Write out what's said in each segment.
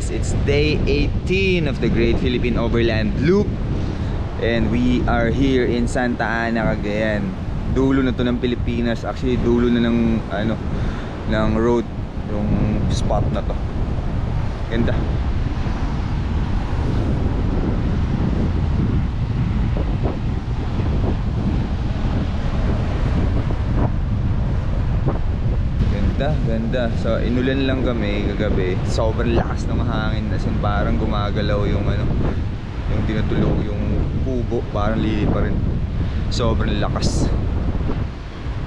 guys, it's day 18 of the Great Philippine Overland Loop. And we are here in Santa Ana, Cagayan. Dulo na to ng Pilipinas. Actually, dulo na ng ng road, yung spot na to. Ganda. Ganda. So inulan lang kami kagabi. Sobrang lakas ng hangin, as in parang gumagalaw yung yung tinutulog yung kubo, parang lili pa rin. Sobrang lakas.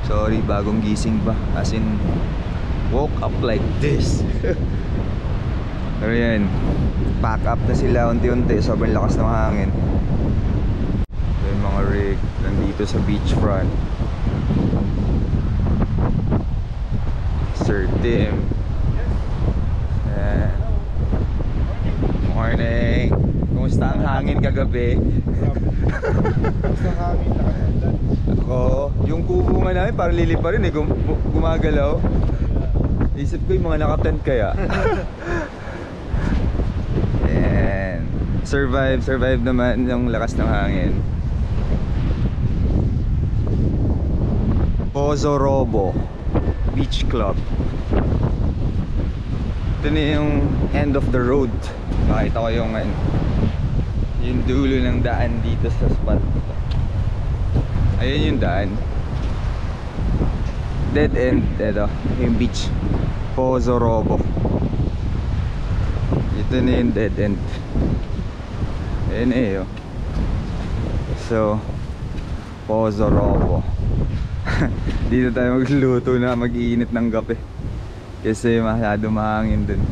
Sorry, bagong gising ba? As in woke up like this. Pero yan, pack up na sila unti-unti. Sobrang lakas ng hangin. So, yung mga rig nandito sa beachfront. Sir Tim. Morning. Kumusta ang hangin kagabi? Kumusta ang hangin? Nakasundan. Ako, yung kubo nga namin parang lili pa rin eh, gumagalaw. Isip ko yung mga nakatent kaya. And survive naman yung lakas ng hangin. Pozo Robo Beach Club. Ito na yung end of the road. Nakita ko yung dulo ng daan dito sa spot. Ayun yung daan. Dead end. Ito yung beach, Pozo Robo. Ito na yung dead end. Ayun eh oh. So Pozo Robo. Dito tayo magluto na, mag-iinit ng kape kasi masyado mahangin dun.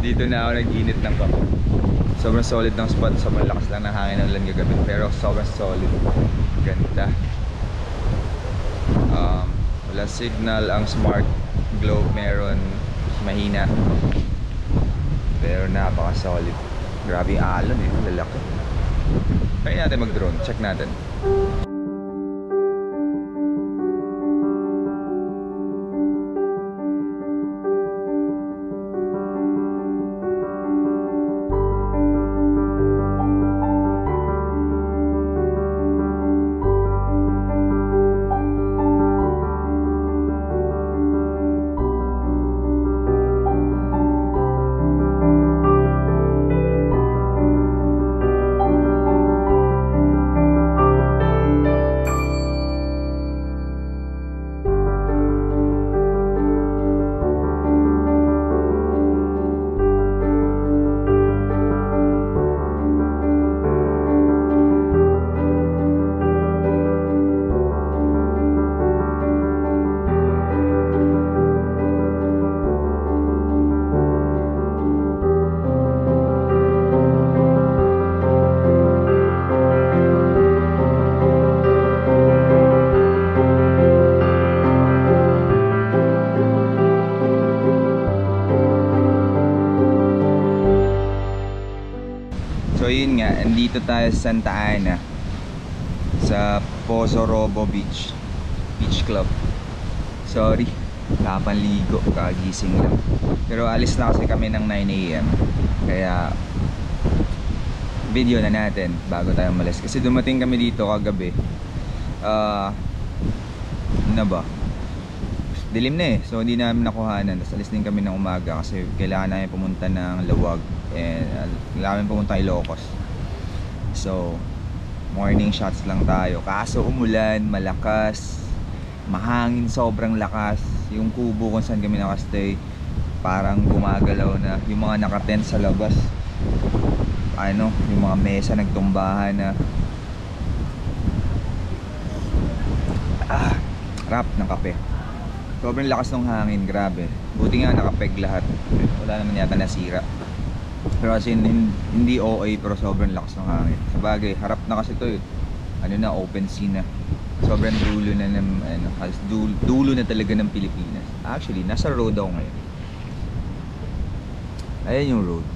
Dito na ako nag-iinit ng kape. Sobrang solid ng spot. Sobrang lakas lang ng hangin ng ulan kagabi, pero sobrang solid. Ganda. Wala signal ang smart globe, meron mahina, pero napaka solid. Grabe yung alon eh, lalaki. Kaya natin mag drone, check natin. So yun nga, andito tayo sa Santa Ana, sa Pozo Robo Beach Club. Sorry, kapanligo, kagising lang. Pero alis na kasi kami ng 9 AM. Kaya video na natin bago tayo umalis. Kasi dumating kami dito kagabi, ano ba, dilim na eh. So hindi namin nakuhanan. Tapos alis din kami ng umaga kasi kailangan namin pumunta ng Lawag. And kailangan pumunta Ilocos. So morning shots lang tayo. Kaso umulan, malakas, mahangin, sobrang lakas. Yung kubo kung saan kami nakastay parang gumagalaw na. Yung mga nakatent sa labas, yung mga mesa nagtumbahan na. Rap ng kape. Sobrang lakas ng hangin, grabe. Buti nga nakapeg lahat. Wala naman yata nasira. Pero kasi hindi OA, pero sobrang lakas ng hangin. Sabagay, harap na kasi to eh. Open sea na. Sobrang dulo na ng dulo na talaga ng Pilipinas. Actually, nasa road ako ngayon. Ayan yung road.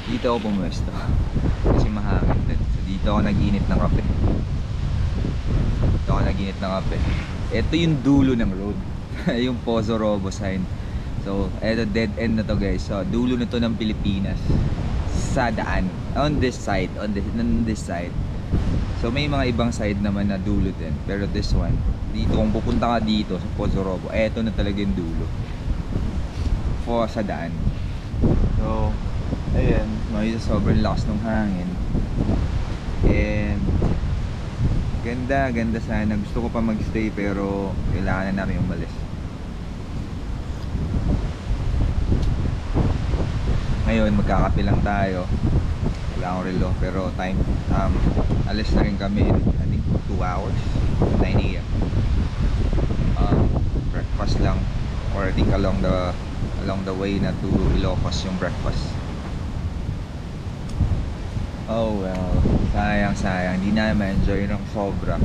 Dito ako pumuwesto kasi mahangin din. So dito ako nag-init ng kape. Ito yung dulo ng road. Yung Pozo Robo sign. So, eto dead end na to guys. So, dulo na to ng Pilipinas. Sa daan. On this side. On this side. So, may mga ibang side naman na dulo din. Pero this one, dito, kung pupunta ka dito sa Pozo Robo, eto na talaga yung dulo. Sa daan. So, ayan. May sobrang lakas ng hangin. And, ganda sana. Gusto ko pa magstay pero kailangan na namin umalis. Ngayon magkakape lang tayo. Wala akong relo pero time alis na rin kami in, I think 2 hours, 9 AM. Breakfast lang, or I think along the way na to Ilocos yung breakfast. Oh well, sayang hindi na ma-enjoy ng sobra.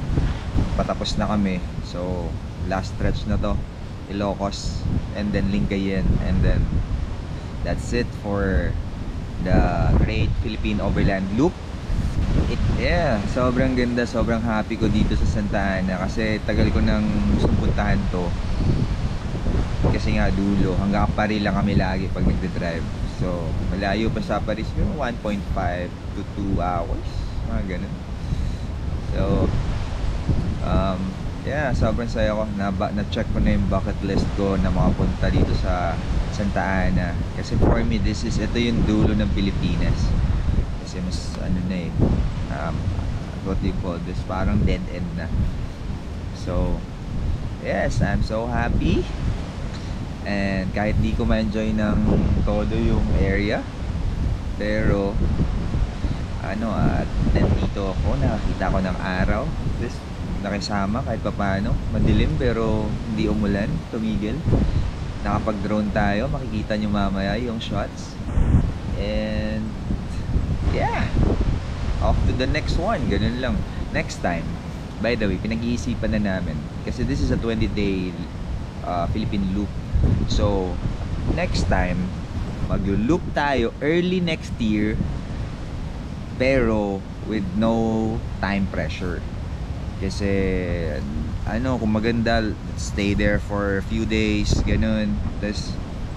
Patapos na kami. So last stretch na to, Ilocos and then Lingayen, and then that's it for the Great Philippine Overland Loop. Yeah, sobrang ganda, sobrang happy ko dito sa Santa Ana kasi tagal ko nang gustong puntahan to. Kasi nga dulo, hanggang Paris lang kami lagi pag nagde-drive. So, malayo pa sa Paris, pero 1.5 to 2 hours, mga ganun. So, yeah, sobrang saya ko. Na-check ko na yung bucket list ko na makapunta dito sa Santa Ana. Kasi for me, ito yung dulo ng Pilipinas. Kasi mas ano na eh, what do you call this, parang dead end na. So yes, I'm so happy. And kahit di ko ma-enjoy ng todo yung area, pero nandito ako, nakakita ko ng araw. This nakisama kahit papaano, madilim pero hindi umulan, tumigil. Nakapag-drone tayo, makikita nyo mamaya yung shots. And yeah, off to the next one. Ganun lang. Next time, by the way, pinag-iisipan na namin kasi this is a 20-day Philippine loop. So next time, mag-loop tayo early next year, pero with no time pressure. Kasi kung maganda, stay there for a few days, ganun. Tapos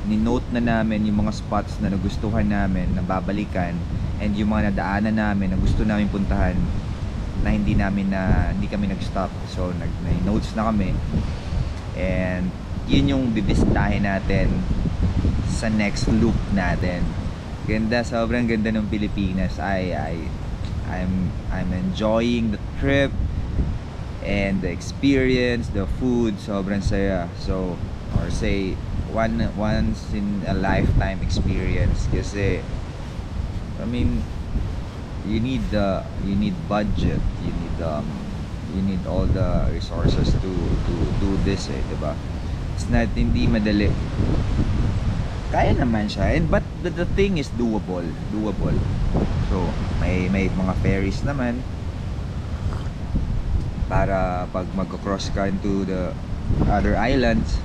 ni-note na namin yung mga spots na nagustuhan namin, na babalikan, and yung mga nadaanan namin na gusto namin puntahan na hindi kami nag-stop. So nag-notes na kami, and yun yung bibisitahin natin sa next loop natin. Ganda, sobrang ganda ng Pilipinas. I'm enjoying the trip and the experience, the food, sobrang saya. So, or say once in a lifetime experience. Kasi I mean, you need budget, you need all the resources to do this, diba? It's not, hindi madali. Kaya naman siya, but the thing is doable. So may mga ferries naman para pag mag-cross ka into the other islands.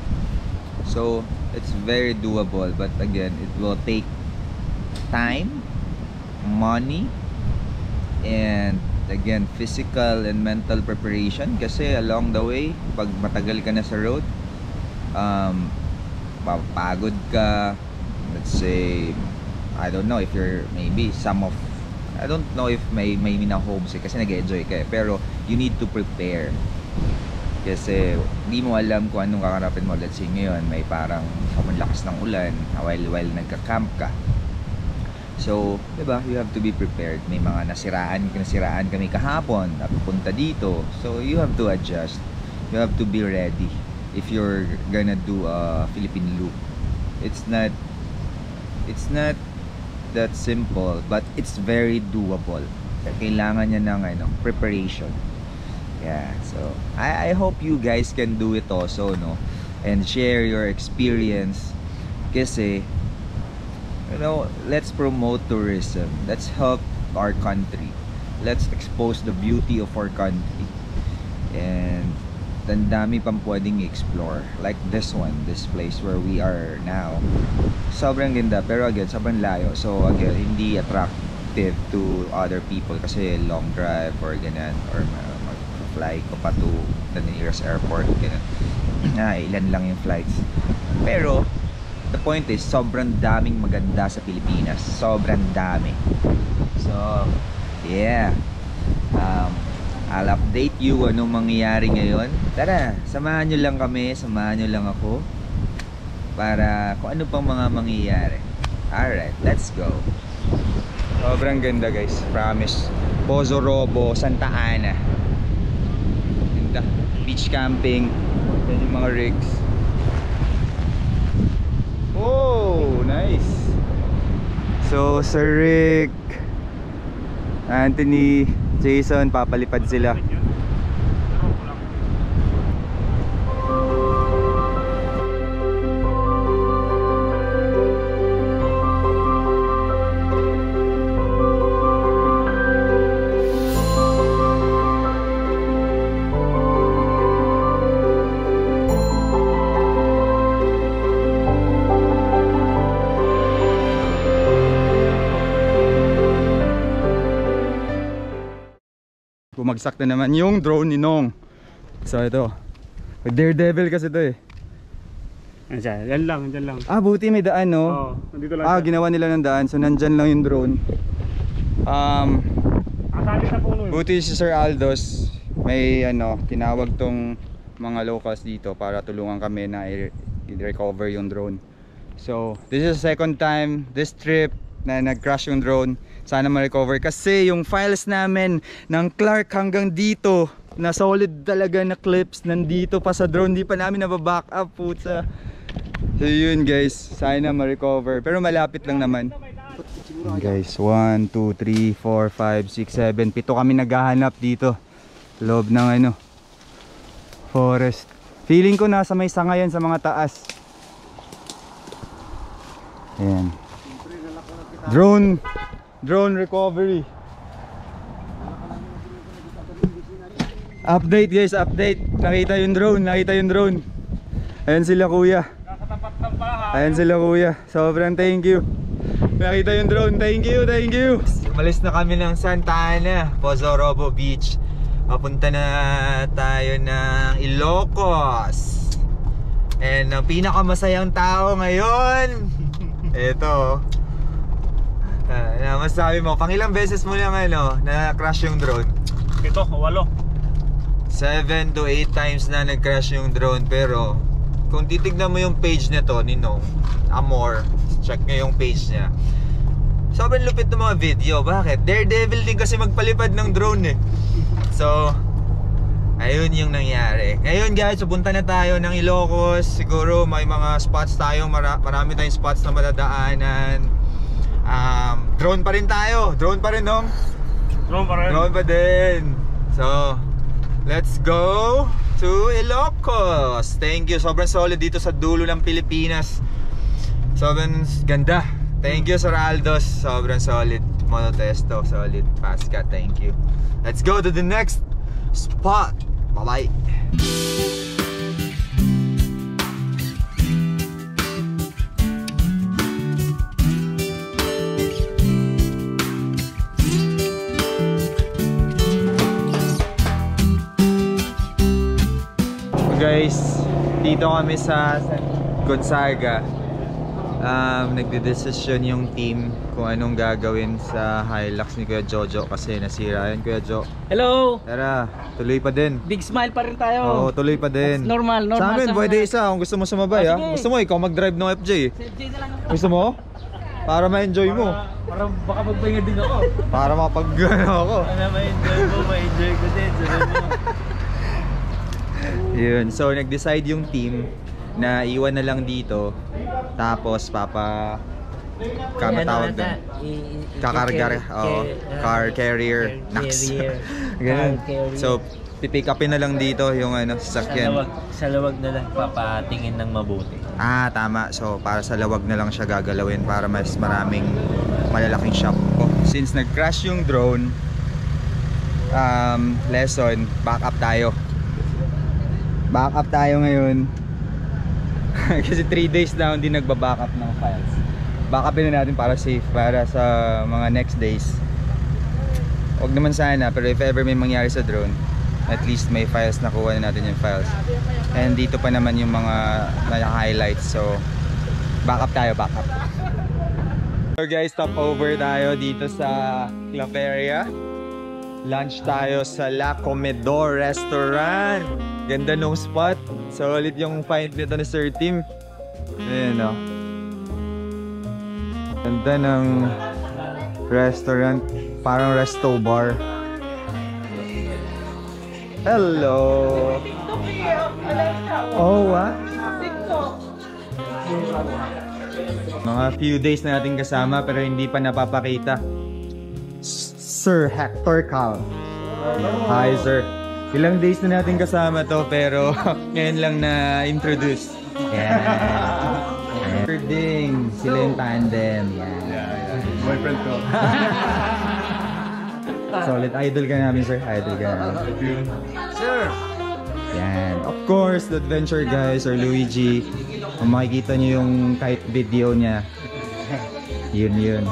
So it's very doable, but again, it will take time, money, and again, physical and mental preparation. Kasi along the way, pag matagal ka na sa road, papagod ka. Let's say, I don't know if you're maybe I don't know if may homesick kasi nag-enjoy ka, pero you need to prepare. Kasi hindi mo alam kung anong kakarapin mo. Let's say ngayon may parang sobrang lakas ng ulan while nagka-camp ka. So, diba, you have to be prepared. May mga nasiraan kami kahapon na pupunta dito. So, you have to adjust. You have to be ready if you're gonna do a Philippine loop. It's not that simple, but it's very doable. Kailangan niya ng preparation. Yeah, so I hope you guys can do it also, no? And share your experience. Kasi let's promote tourism. Let's help our country. Let's expose the beauty of our country. And ang dami pang pwedeng explore, like this place where we are now. Sobrang ganda, pero again, sobrang layo. So again, hindi attractive to other people kasi long drive or ganyan, or mag-fly ko pa to the nearest airport, ganyan. Ilan lang yung flights. Pero the point is, sobrang daming maganda sa Pilipinas. Sobrang dami. So, yeah. I'll update you anong mangyayari ngayon. Tara, samahan nyo lang kami, samahan nyo lang ako para kung ano pang mga mangyayari. Alright, let's go. Sobrang ganda guys, promise. Pozo Robo, Santa Ana. Ganda. Beach camping. Yan yung mga rigs. Oh, nice. So, Sir Rick, Anthony, Jason, papalipad sila. Bumagsak na naman yung drone ni Nong. So ito, Daredevil kasi ito eh. Yan lang, dyan lang. Buti may daan no. Oo, nandito lang. Ginawa nila ng daan, so nandyan lang yung drone. Asali na puno eh. Buti si Sir Aldos may tinawag tong mga locals dito para tulungan kami na i-recover yung drone. So this is the second time this trip na nag-crash yung drone. Sana ma-recover kasi yung files namin ng Clark hanggang dito na solid talaga na clips nandito pa sa drone, di pa namin nababack up, putsa. So yun guys, sana ma-recover pero malapit lang naman. Guys, 1, 2, 3, 4, 5, 6, 7 7 kami naghahanap dito loob ng forest. Feeling ko nasa may sanga yan sa mga taas. Ayan. Drone recovery. Update guys, update. Nakita yung drone. Ayan sila kuya. Ayan sila kuya. Sobrang thank you. Nakita yung drone. Thank you. Umalis na kami ng Santa Ana, Pozo Robo Beach. Papunta na tayo ng Ilocos. And ang pinakamasayang tao ngayon, eto. Masabi mo, pangilang beses mo lang na-crash yung drone? 7 o 8. 7 to 8 times na nag-crash yung drone. Pero kung titignan mo yung page nito ni Nong Amor, check nyo yung page niya, sobrang lupit ng mga video. Bakit? Daredevil din kasi magpalipad ng drone eh. So ayun yung nangyari. Ngayon guys, pupunta na tayo ng Ilocos. Siguro may mga spots tayo, marami tayong spots na madadaanan. Drone pa rin tayo. Drone pa rin, Nong? Drone pa din. So let's go to Ilocos. Thank you. Sobrang solid dito sa dulo ng Pilipinas. Sobrang ganda. Thank you Sir Aldos. Sobrang solid. Monotesto, solid. Pasca, thank you. Let's go to the next spot. Bye-bye. Guys, dito kami sa Gonzaga. Nagdedesisyon yung team kung anong gagawin sa Hilux ni Kuya Jojo kasi nasira yan, Kuya Jo. Hello! Tara, tuloy pa din. Big smile pa rin tayo. Oo, tuloy pa din. Normal sa amin, pwede mga... isa kung gusto mo sumabay ha. Gusto mo ikaw mag-drive ng FJ eh. na lang ako. Gusto mo? Para ma-enjoy mo. Para baka magpahinga din ako. Para mapag-ano ako. Para ma-enjoy mo, ma-enjoy ko din. Yun, so nag-decide yung team na iwan na lang dito. Tapos tawag doon? Kakargar, car carrier. Ganun. So pipick upin na lang dito yung sasakyan. Sa lawag na lang papatingin ng mabuti. Tama. So para sa lawag na lang siya gagalawin para mas maraming malalaking shop. Since nag-crash yung drone, lesson, back up tayo. Back up tayo ngayon. Kasi 3 days na hindi nagba-backup ng files. Backupin na natin para safe, para sa mga next days. Huwag naman sana, pero if ever may mangyari sa drone, at least may files, nakuha na natin yung files. And dito pa naman yung mga na-highlights. So Back up tayo, back up. So guys, stop over tayo dito sa Claveria. Lunch tayo sa La Comedor Restaurant. Ganda nung spot. Solid yung find nito ni Sir Tim. Ayan o. Ganda ng restaurant. Parang resto bar. Hello! Oh, what? Mga few days na natin kasama pero hindi pa napapakita. Sir Hector Cal. Hi sir. Ilang days na natin kasama to pero ngayon lang na-introduce. Yeah. Ding, sila yung tandem. Yeah. Boyfriend ko. Solid idol ka namin sir. Idol ka namin. Sir! Yan. Of course, the adventure guys or Luigi. Kung makikita nyo yung kahit video niya. Yun.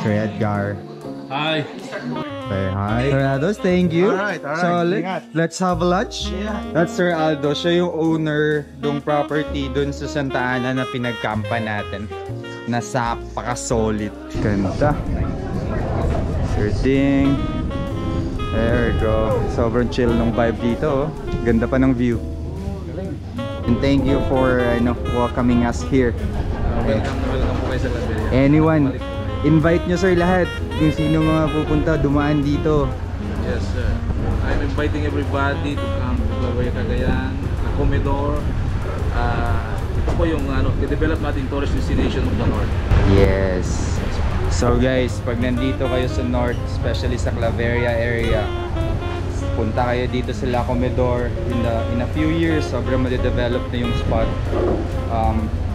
Sir Edgar. Hi! Say hi. Sir Aldos, thank you. Alright. Solid. Ingat. Let's have a lunch. Yeah. That's Sir Aldo. Siya yung owner ng property dun sa Santa Ana na pinagkampa natin. Napaka-solid. Ganda. Sir Ding. There we go. Sobrang chill ng vibe dito. Oh. Ganda pa ng view. And thank you for welcoming us here. Welcome po kayo sa Claveria. Anyone, invite nyo sir lahat. Kung sino mga pupunta, dumaan dito. Yes sir. I'm inviting everybody to come to Claveria, Cagayan, La Comedor. Ito po yung i-develop natin tourist destination of the North. Yes. So guys, pag nandito kayo sa North, especially sa Claveria area, punta kayo dito sa La Comedor. In a few years, sobrang made-develop na yung spot.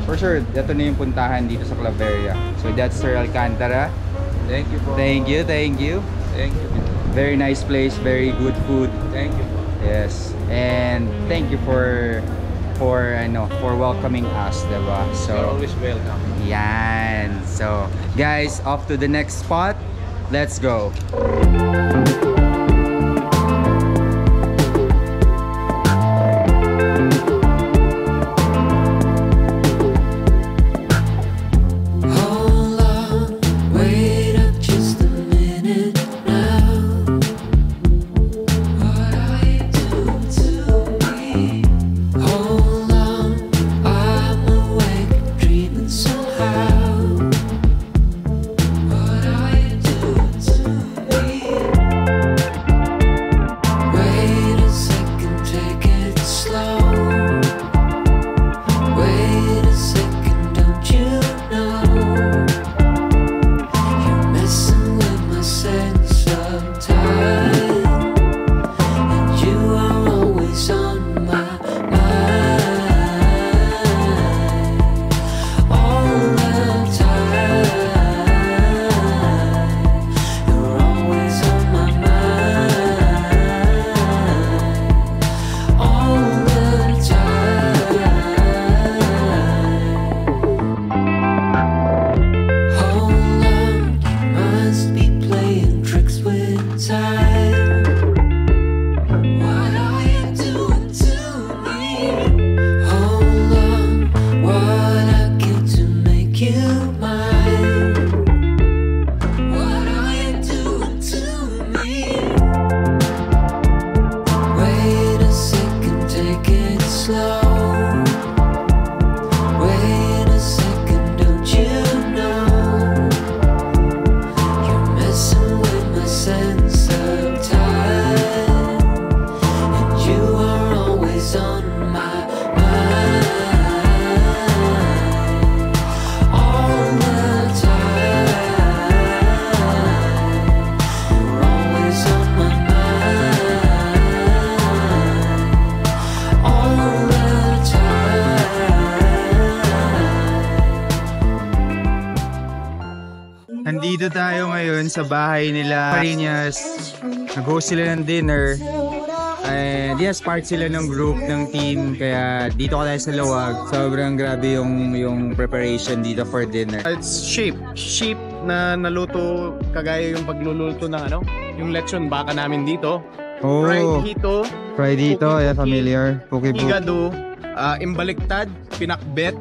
For sure, ito na yung puntahan dito sa Claveria. So that's Sir Alcantara. Thank you po. Thank you. Thank you. Very nice place, very good food. Thank you po. Yes. And thank you for welcoming us, diba? You're So, always welcome. yan. So, guys, off to the next spot. Let's go. Nandito tayo ngayon sa bahay nila Parinas. Nag-host sila ng dinner. And yes, part sila ng group, ng team. Kaya dito ka tayo sa Luwag. Sobrang grabe yung preparation dito for dinner. It's sheep. Sheep na naluto kagaya yung pagluluto ng yung lechon baka namin dito. Oh, Fried hito, yeah, familiar. Puki-puki. higado, imbaliktad, pinakbet,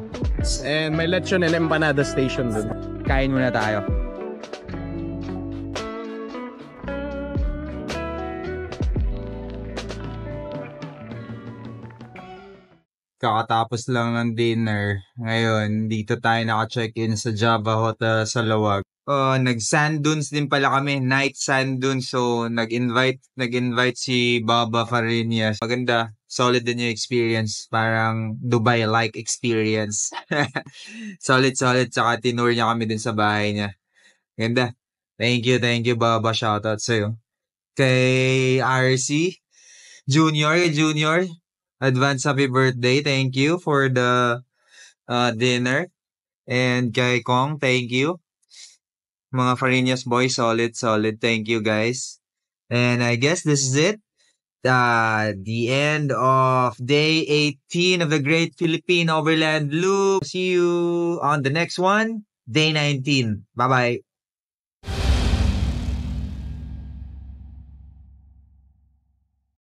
And may lechon and empanada station dun. Kain muna tayo. Kakatapos lang ng dinner. Ngayon, dito tayo naka-check-in sa Java Hotel sa Lawag. Nag-sand dunes din pala kami, night sand dunes. So, nag-invite si Baba Farinas. Maganda, solid din yung experience. Parang Dubai-like experience. Solid. Tsaka tinur niya kami din sa bahay niya. Ganda. Thank you, Baba. Shoutout sa'yo. Kay RC, Junior. Advance happy birthday. Thank you for the dinner. And kay Kong, thank you. Mga Farinas boys, solid. Thank you guys. And I guess this is it. The end of day 18 of the Great Philippine Overland Loop. See you on the next one, day 19. Bye-bye.